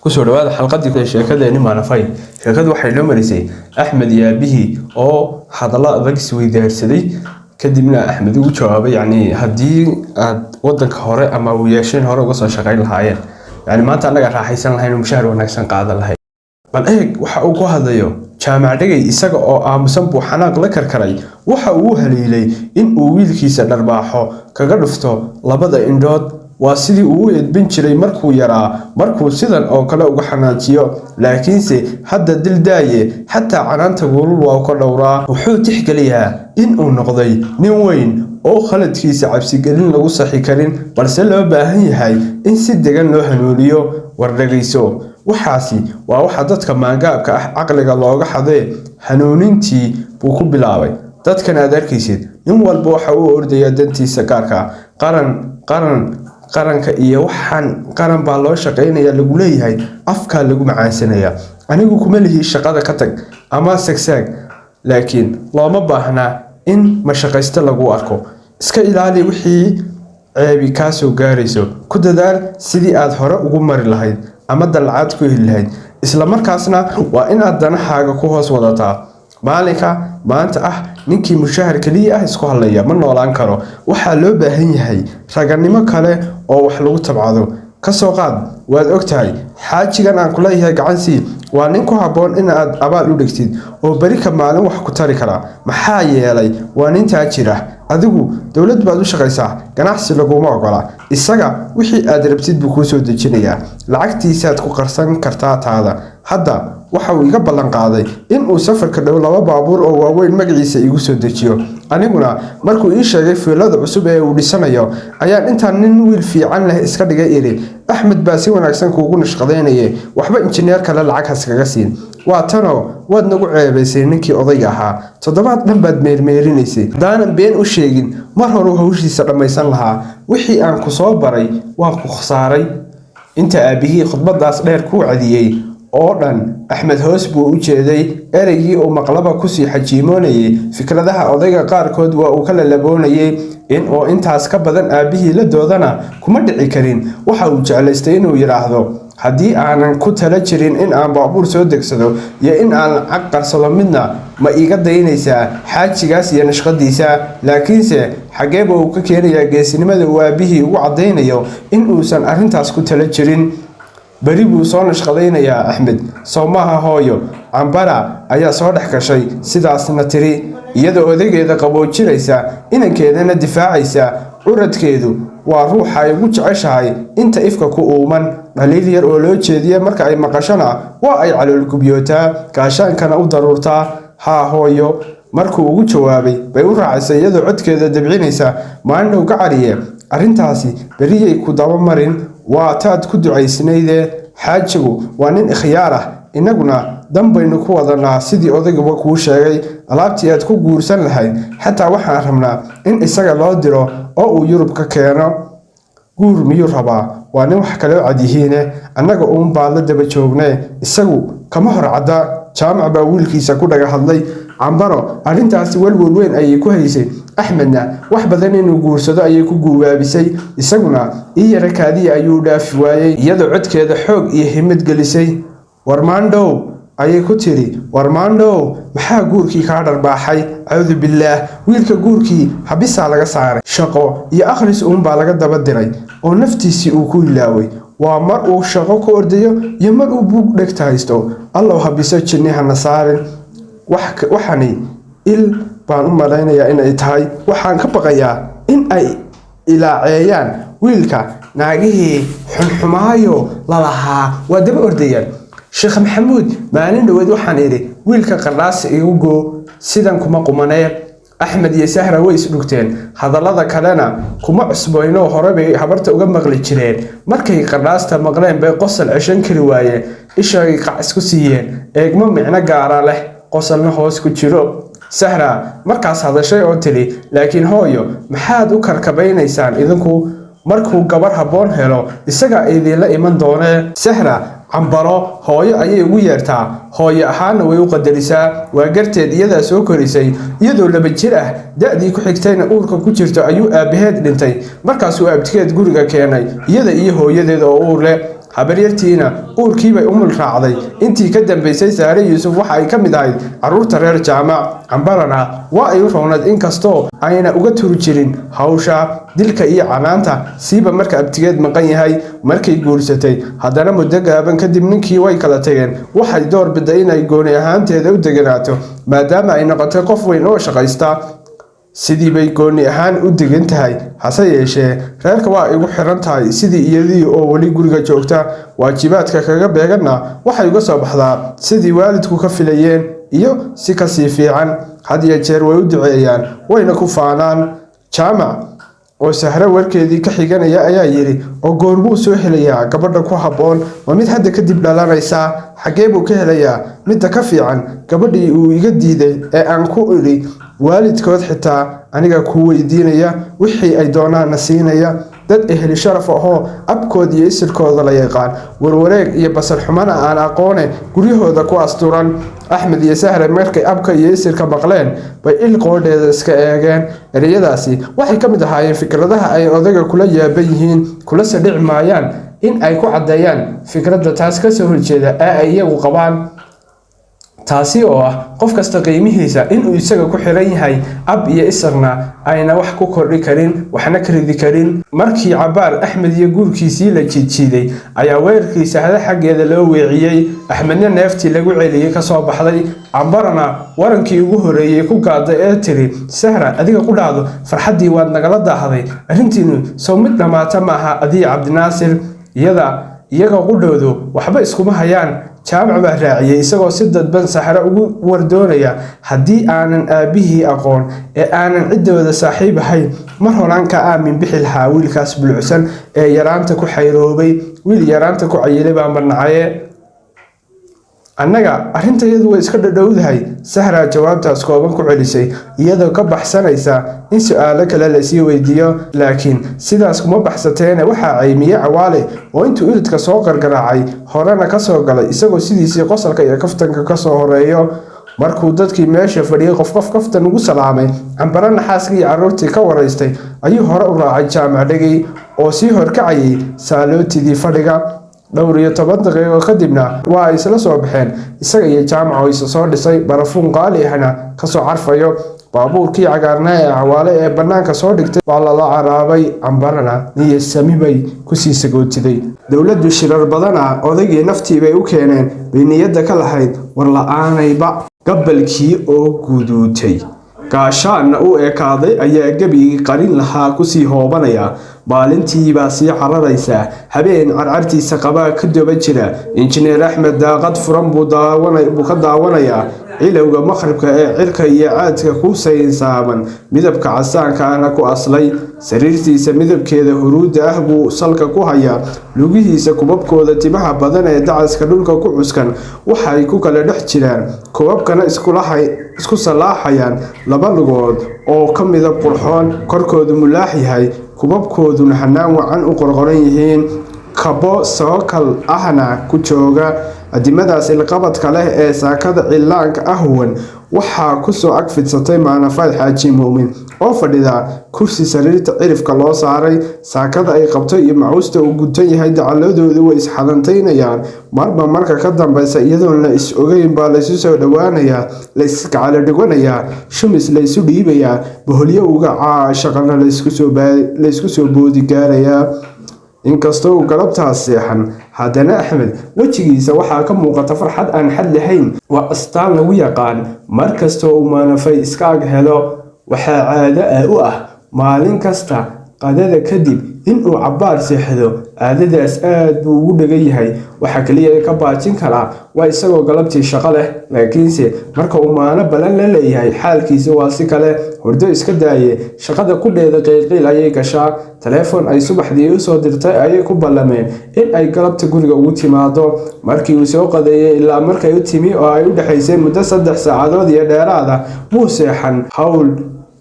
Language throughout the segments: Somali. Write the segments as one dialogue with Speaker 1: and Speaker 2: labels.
Speaker 1: kusoo dhawaada xalqadii sheekadeeni maanafay sheekadu waxay la marisay Axmed yaabihi oo hadalla adag isweydaarsaday kadibna Axmed uu jawaabay hadii aad wadanka hore ama uu yeesheen hore uga soo shaqayn lahaayeen maanta anaga raaxaysan lahayn mushahar wanaagsan qaadan lahayn bal waxa uu ku hadlayo jaamacadagay isaga oo aamusan buu xanaaq la karkaray waxa uu haleelay in uu wiilkiisa dharbaaxo kaga dhufto labada indhood waa sidii uu edbin jiray markuu yaraa markuu sidan oo kale uga xanaajiyo laakiinse hadda dildaaye xataa canaanta gulul waa ka dhowraa wuxuu tixgeliyaa in uu noqday nin weyn oo khaladkiisa cabsi gelin lagu saxi karin balse loo baahan yahay in si degan loo hanuuniyo wardagayso waxaasi waa waxa dadka maangaabka ah aqliga looga xaday hanuunintii buu ku bilaabay dadkan aad arkaysid nin walba waxa uu ordaya dantiisa gaarka qaranka iyo waxaan qaran baa loo shaqeynaya lagu leeyahay afka lagu macaansanaya anigu kuma lihi shaqada ka tag ama sagsaag laakiin looma baahna in mashaqaysto lagu arko iska ilaali wixii ceebi ka soo gaarayso ku dadaal sidii aad hore ugu mari lahayd ama dalcad ku heli lahayd isla markaasna waa in aad danahaaga ku hoos wadataa maalinka maanta ninkii mushahar kaliya isku hadlaya ma noolaan karo waxa loo baahan yahay raganimo kale oo wax lagu tabcado ka soo qaad waad ogtahay xaajigan aan kula yahay gacansi waa nin ku haboon in aad abaal u dhigtid oo bari ka maalin wax ku tari kara maxaa yeelay waa nin taajir adigu dawlad baad u shaqaysaa ganacsi laguma ogola isaga wixii aad rabtid buu ku soo dejinayaa lacagtiisa aad ku qarsan kartaa taada hadda waxa uu iga ballan qaaday in uu safarka dhow laba baabuur oo waaweyn magaciisa igu soo dejiyo aniguna markuu ii sheegay fiilada cusub ee uu dhisanayo ayaan intaan nin wiil fiican leh iska dhigay iri Axmed baa si wanaagsan kuugu nashqadeynayay waxba injineer kale lacag haskaga siin waa tano waad nagu ceebaysay ninkii odayga ahaa toddobaad dhan baad meermeerinaysay daanan been u sheegin mar hore hawshiisa dhamaysan lahaa wixii aan ku soo baray waan ku khasaaray inta aabihii khudbadaas dheer ku cadiyay oo dhan Axmed hoos buu u jeeday ereygii oo maqlaba ku sii xajiimoonayay fikradaha odayga qaarkood waa uu kala laboonayay in oo intaas ka badan aabihii la doodana kuma dhici karin waxa uu jeclaystay inuu yiraahdo haddii aanan ku tala jirin in aan baabuur soo degsado iyo in aan lacag qarsado midna ma iga daynaysaa xaajigaas iyo nashqadiisa laakiinse xageeba uu ka keenayaa geesinimada uu aabihii ugu cadaynayo in uusan arrintaas ku tala jirin bari buu soo nashqadaynayaa Axmed Soomaha hooyo Cambara ayaa soo dhex gashay sidaasna tiri iyadoo odaygeeda qaboojinaysa inankeedana difaacaysa uradkeedu waa ruuxa ay ugu jeceshahay inta ifka ku uuman dhaliil yar oo loo jeediyo marka ay maqashana waa ay calool gubyootaa gaashaankana u daruurtaa haa hooyo markuu ugu jawaabay bay u raacisay iyadoo codkeeda dabcinaysa maandhow ka cariye arrintaasi beriyay ku daba marin waa taad ku ducaysnayde xaajigu waa nin ikhyaar inaguna dambaynu ku wadanaa sidii odayguba kuu sheegay alaabtii aad ku guursan lahayd xataa waxaan rabnaa in isaga loo diro oo uu Yurub ka keeno guur miyuu rabaa waa nin wax kale cad yihiin annaga uun baa la daba joognay isagu kama hor cadda jaamac baa wiilkiisa ku dhaga hadlay Cambaro arrintaasi walwal weyn ayay ku haysay Axmedna wax badan inuu guursado ayay ku guubaabisay isaguna iyarakaadii ayuu dhaafi waayay iyadoo codkeeda xoog iyo himad gelisay warmaandhow ayay ku tiri warmaandhow maxaa guurkii ka dharbaaxay aawdu billaah wiilka guurkii habisa laga saaray shaqo iyo akhris baa laga daba diray oo naftiisii uu ku ilaaway waa mar uu shaqo ku ordayo iyo mar uu buug dhegta haysto Allah habisa jinnihana saarin waxani il baan u malaynayaa in ay tahay waxaan ka baqayaa in ay ilaaceeyaan wiilka naagihii xunxumaayo lalahaa waa daba ordayaan Sheekh Maxamuud maalin dhaweed waxaan iri wiilka qardhaas igu go sidan kuma qumanee Axmed iyo Sahra way isdhugteen hadallada kalena kuma cusbooyno hore bay habarta uga maqli jireen markay qardhaasta maqleen bay qosol ceshan kari waayeen ishay qac isku siiyeen eegmo micna gaara leh qosolna hoos ku jiro Sahra markaas hadashay oo tiri laakiin hooyo maxaad u karkabaynaysaan idinku markuu gabar haboon helo isaga idin la iman doonee Sahra Cambaro hooyo ayay ugu yeertaa, hooyo ahaana way u qadarisaa, waa garteed iyadaa soo korisay, iyadoo 2 jir ah da'dii ku xigtayna uurka ku jirto ayuu aabaheed dhintay, markaasuu abtigeed guriga keenay iyada iyo hooyadeed oo uur leh. habaryartiina uurkii bay umul raacday. intii ka dambeysay Saare Yuusuf waxa ay ka mid ahayd carruurta reer Jaamac. Cambarana waa ay u roonad inkastoo ayna uga turi jirin hawsha dilka iyo canaanta siiba marka abtigeed maqan yahay. markay guursatay haddana muddo gaaban kadib ninkii way kala tageen. waxay door biday inay gooni ahaanteeda u deganaato maadaama ay noqotay qof weyn oo shaqaysta. sidii bay gooni ahaan u degan tahay, hase yeeshee reerka waa igu xiran tahay sidii iyadii oo weli guriga joogta. waajibaadka kaga beeganna waxay uga soo baxdaa sidii waalidku ka filayeen iyo si ka sii fiican. had iyo jeer way u duceeyaan wayna ku faanaan. Jaamac oo Sahre warkeedii ka xiganaya ayaa yiri, oo goormuu soo helayaa gabadha ku habboon? waa mid hadda kadib dhalanaysa, xagee buu ka helayaa midda ka fiican gabadhii uu iga diiday ee aan ku idhi waalidkood xitaa aniga ku weydiinaya wixii ay doonaana siinaya. dad ehli sharaf ahoo abkood iyo isirkooda la yaqaan, warwareeg iyo basal xumana aan aqoone guryahooda ku asturan. Axmed iyo Sahre markay abka iyo isirka maqleen bay ilqoodheeda iska eegeen. ereyadaasi waxay ka mid ahaayeen fikradaha ay odayga kula yaaban yihiin, kula sadhici maayaan in ay ku caddeeyaan fikradda taas ka soo horjeeda ee ay iyagu qabaan. taasi oo ah qof kasta qiimihiisa inuu isaga ku xiran yahay ab iyo isarna ayna wax ku kordhi karin, waxna ka ridi karin. markii Cabaar Axmed iyo guurkiisii la jiijiiday ayaa weerarkiisa hada xaggeeda loo weeciyay. Axmedna neeftii lagu celiyay ka soo baxday. Cambarana warankii ugu horeeyay ku gaaday ee tiri, Sahra adiga ku dhacdo farxadii waad nagala daahday, arrintiinu soo mid dhamaata maaha adii Cabdinaasir. iyaga qudhoodu waxba iskuma hayaan. Jaamac baa raaciyay isagoo si dadban Sahre ugu wardoonaya haddii aanan aabihii aqoon ee aanan ciddooda saaxiib ahayn mar horaan ka aamin bixi lahaa wiilkaas bulucsan ee yaraanta ku xayroobay. wiil yaraanta ku cayilay baa marnacaye. annaga arrintayadu way iska dhadhowdahay. Sahra jawaabtaas kooban ku celisay iyadoo ka baxsanaysa in su'aalo kale la sii weydiiyo, laakiin sidaas kuma baxsateena waxaa caymiye Cawaale oo intuu iridka soo qargaraacay horena ka soo galay isagoo sidiisii qosolka iyo kaftanka ka soo horeeyo. markuu dadkii meesha fadhiyay qof kaftan ugu salaamay, Cambarana xaaskii iyo carruurtii ka waraystay ayuu hore u raacay Jaamac Dhagey oo sii horkacayay saalootidii fadhiga. dhowr iyo 10 daqiiqo kadibna waa ay isla soo baxeen isaga iyo Jaamac oo isa soo dhisay barafuun qaali ahna ka soo carfayo. baabuurkii cagaarnaa ee Cawaale ee banaanka soo dhigtay waa la caraabay. Cambarana niyad sami bay ku sii sagootiday. dowladdu shirar badana odaygii naftii bay u keeneen bay niyadda ka lahayd war la'aanayba. gabalkii oo guduutay gaashaana u ekaaday ayaa gabigii qarin lahaa ku sii hoobanaya. maalintii baa sii cararaysa, habeen carcartiisa qabaa ka daba jira. injineer Axmed daaqad furan buu ka daawanayaa cilowga maqribka ee cirka iyo caadka ku saysaaban, midabka casaankaana ku aslay. sariirtiisa midabkeeda huruudda ah buu salka ku hayaa, lugihiisa kubabkooda timaha badan ee dacaska dhulka ku cuskan waxay ku kala dhex jiraan, kubabkana isku salaaxayaan 2 lugood oo ka midab qurxoon, korkoodu mulaax yahay, kubabkooduna hanaan wacan u qorqoran yihiin. kabo sookal ahna ku jooga. adimadaas ilqabadka leh ee saakada cilaanka ahwan waxaa ku soo ag fidsatay Maanafaad Xaaji Muumin oo fadhida kursi sariirta cirifka loo saaray. saakada ay qabto iyo macuusta uu gudan yahay dacaladoodu way isxadantaynayaan. marba marka ka dambeysa iyadoon la is ogeyn baa la isu soo dhawaanayaa, la iskacala dhiganayaa, shumis la isu dhiibayaa, boholyo uga caashaqana la isku soo boodi gaarayaa. inkastoo uu galabtaas seexan, haddana Axmed wejigiisa waxaa ka muuqata farxad aan xad lahayn. waa astaan lagu yaqaan mar kastoo uu Maanafay iska ag helo. waxaa caado u ah maalin kasta qadada kadib inuu Cabaar seexdo. caadadaas aad buu ugu dhagan yahay. waxa kaliya ka baajin karaa waa isagoo galabtii shaqo leh, laakiinse marka uu maano balan la leeyahay xaalkiisa waa si kale. hurdo iska daaye shaqada ku dheeda qiiqiil ayay gashaa. telefoon ay subaxdii u soo dirtay ayay ku ballameen in ay galabta guriga ugu timaado. markii uu soo qadeeyay ilaa markay u timi oo ay u dhaxaysay muddo 3 saacadood iyo dheeraad ah muu seexan. hawl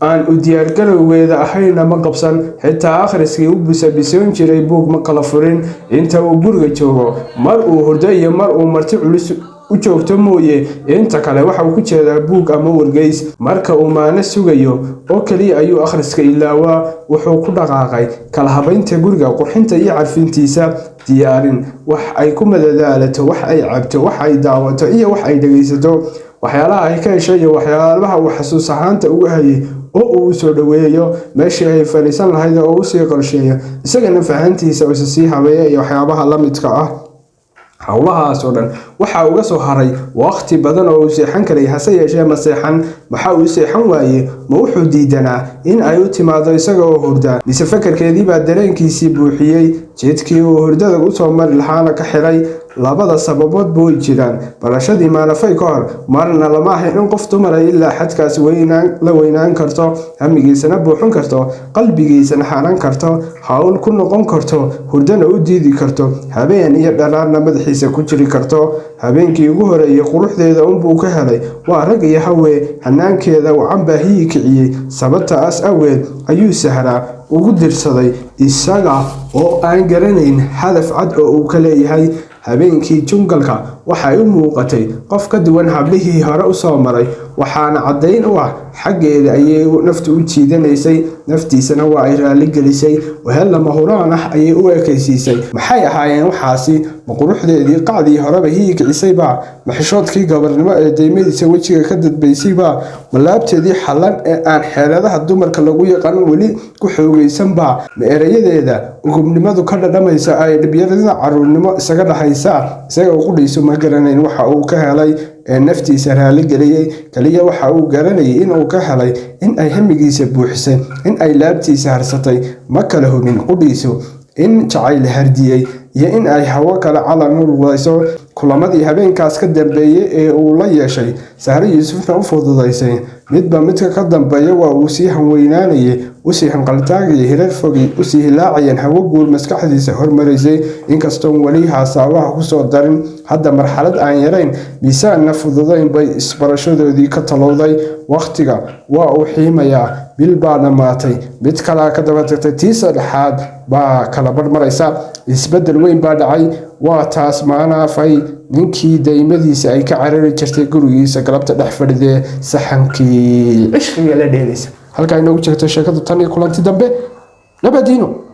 Speaker 1: aan u diyaargarowgeeda ahayna ma qabsan, xitaa akhriskii u bisabisoon jiray buug ma kala furin inta uu guriga joogo. Mar uu hurdo iyo mar uu marti culus u joogto mooye, inta kale waxa uu ku jeedaa buug ama wargeys. Marka uu maalin sugayo oo kaliya ayuu akhriska ilaawaa. Wuxuu ku dhaqaaqay kala habaynta guriga, qurxinta iyo carfintiisa, diyaarin wax ay ku madadaalato, wax ay cabto, wax ay daawato iyo wax ay dhageysato, waxyaalaha ay ka heshay iyo waxyaalaha uu xasuus ahaanta uga hayay oo uu soo dhaweeyo meeshii ay fariisan lahayd oo uu sii qorsheeyo, isagana fahantiisa oo sii habeeya iyo waxyaabaha la midka ah. howlahaas oo dhan waxa uga soo haray waqti badan oo uu seexan karay, hase yeeshee ma seexan. Waxa uu seexan waaye ma wuxuu diidanaa in ay u timaado isaga oo hurda, mise fakarkeedii baa dareenkiisii buuxiyey, jidkii uu hurdada u soo mari lahaana ka xiray. labada sababood way jiraan. barashadii maalafay ka hor marna lama ahayn in qof dumar ah ilaa xadkaas la weynaan karto, hamigiisana buuxin karto, qalbigiisana xaran karto, hawl ku noqon karto, hurdana u diidi karto, habeen iyo dhalaarna madaxiisa ku jiri karto. habeenkii ugu horeeyay quruxdeeda unbuu ka helay, waa rag iyo haween hanaankeeda wacan baahiyii kiciyey. sababtaas aweed ayuu Sahra ugu dirsaday, isaga oo aan garanayn hadaf cad oo uu ka leeyahay. habeenkii jungalka waxay u muuqatay qof ka duwan hablihii hore u soo maray, waxaana caddayn u ah xaggeeda ayay naftu u jiidanaysay, naftiisana waa ay raali gelisay, wehel lama huraan ah ayay u ekaysiisay. maxay ahaayeen waxaasi? ma quruxdeedii qacdii horeba hii kicisayba? ma xishoodkii gabarnimo ee daymadiisa wejiga ka dadbaysayba? ma laabteedii xallan ee aan xeeladaha dumarka lagu yaqaan weli ku xoogaysanba? ma erayadeeda ugubnimadu ka dhadhamaysa ay dhibyarada caruurnimo isaga dhahaysa? isaga qudhiisu ma garanayn waxa uu ka helay ee naftiisa raali geliyey, kaliya waxa uu garanayay in uu ka helay in ay hamigiisa buuxisay, in ay laabtiisa harsatay. ma kala hubin qudhiisu in jacayl hardiyey iyo in ay hawo kale calan u rugayso. kulamadii habeenkaas ka dambeeyay ee uu la yeeshay Sahra Yuusufna u fududaysay, midba midka ka dambeeya waa uu sii hanweynaanayay, u sii hanqaltaagayay, hirar fogay u sii hilaacayeen, hawo guul maskaxdiisa hormaraysay. inkastoon weli haasawaha ku soo darin, hadda marxalad aan yarayn, miisaanna fududayn bay isbarashadoodii ka talowday. waqtiga waa uu xiimayaa, bil baa dhammaatay, mid kalaa ka daba tagtay, tii saddexaad baa kala barmaraysa. isbedel weyn baa dhacay. waa taas maanaafay ninkii daymadiisa ay ka carari jirtay gurigiisa galabta dhex fadhidee saxankii cishqiga la dheelaysa. halkaa inoogu jeegto sheekadu tan iyo kulanti dambe. nabadiino.